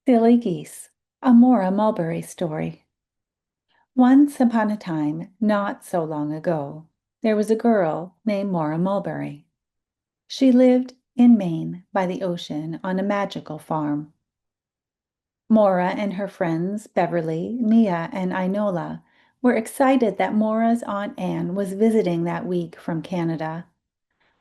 Silly Geese, a Mora Mulberry story. Once upon a time, not so long ago, there was a girl named Mora Mulberry. She lived in Maine by the ocean on a magical farm. Mora and her friends, Beverly, Mia, and Inola, were excited that Mora's Aunt Anne was visiting that week from Canada.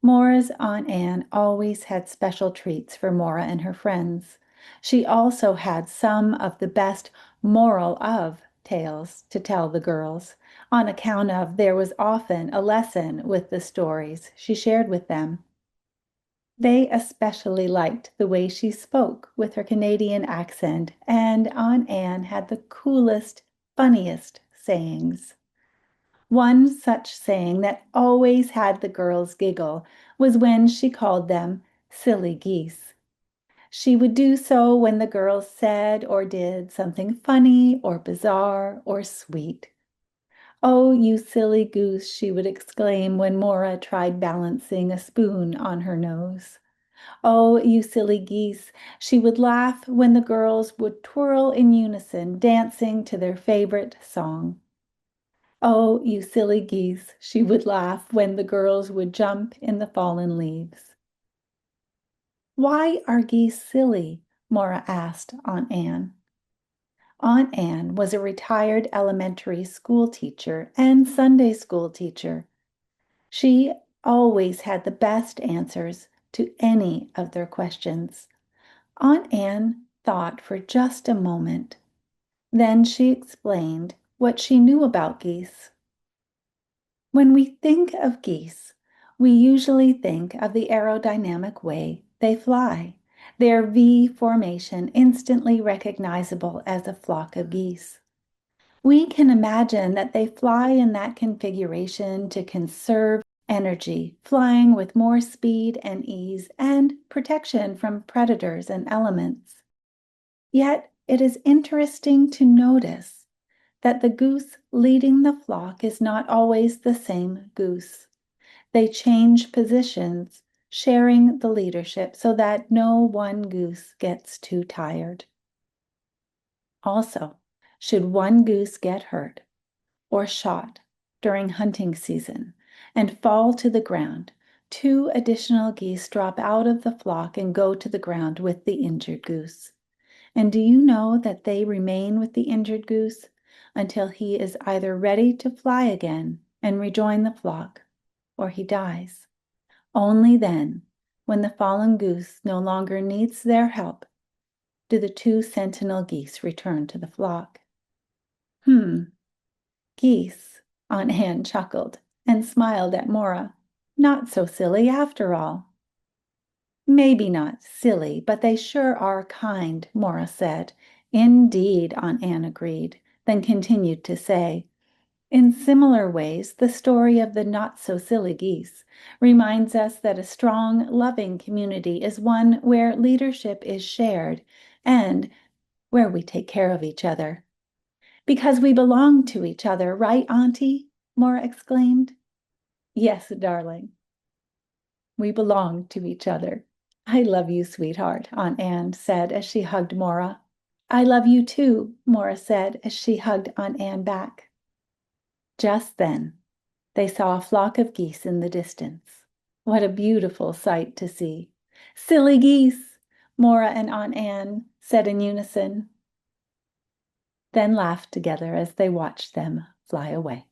Mora's Aunt Anne always had special treats for Mora and her friends. She also had some of the best moral of tales to tell the girls, on account of there was often a lesson with the stories she shared with them. They especially liked the way she spoke with her Canadian accent, and Aunt Anne had the coolest, funniest sayings. One such saying that always had the girls giggle was when she called them silly geese. She would do so when the girls said or did something funny or bizarre or sweet. "Oh, you silly goose," she would exclaim when Mora tried balancing a spoon on her nose. "Oh, you silly geese," she would laugh when the girls would twirl in unison, dancing to their favorite song. "Oh, you silly geese," she would laugh when the girls would jump in the fallen leaves. "Why are geese silly?" Mora asked Aunt Anne. Aunt Anne was a retired elementary school teacher and Sunday school teacher. She always had the best answers to any of their questions. Aunt Anne thought for just a moment. Then she explained what she knew about geese. When we think of geese, we usually think of the aerodynamic way they fly, their V formation instantly recognizable as a flock of geese. We can imagine that they fly in that configuration to conserve energy, flying with more speed and ease and protection from predators and elements. Yet it is interesting to notice that the goose leading the flock is not always the same goose. They change positions, sharing the leadership so that no one goose gets too tired. Also, should one goose get hurt or shot during hunting season and fall to the ground, two additional geese drop out of the flock and go to the ground with the injured goose. And do you know that they remain with the injured goose until he is either ready to fly again and rejoin the flock, or he dies? Only then, when the fallen goose no longer needs their help, do the two sentinel geese return to the flock. Geese, Aunt Anne chuckled and smiled at Mora. Not so silly after all. "Maybe not silly, but they sure are kind," Mora said. "Indeed," Aunt Anne agreed, then continued to say, "In similar ways, the story of the not-so-silly geese reminds us that a strong, loving community is one where leadership is shared and where we take care of each other." "Because we belong to each other, right, Auntie?" Mora exclaimed. "Yes, darling, we belong to each other." "I love you, sweetheart," Aunt Anne said as she hugged Mora. "I love you too," Mora said as she hugged Aunt Anne back. Just then, they saw a flock of geese in the distance. What a beautiful sight to see. "Silly geese," Mora and Aunt Anne said in unison, then laughed together as they watched them fly away.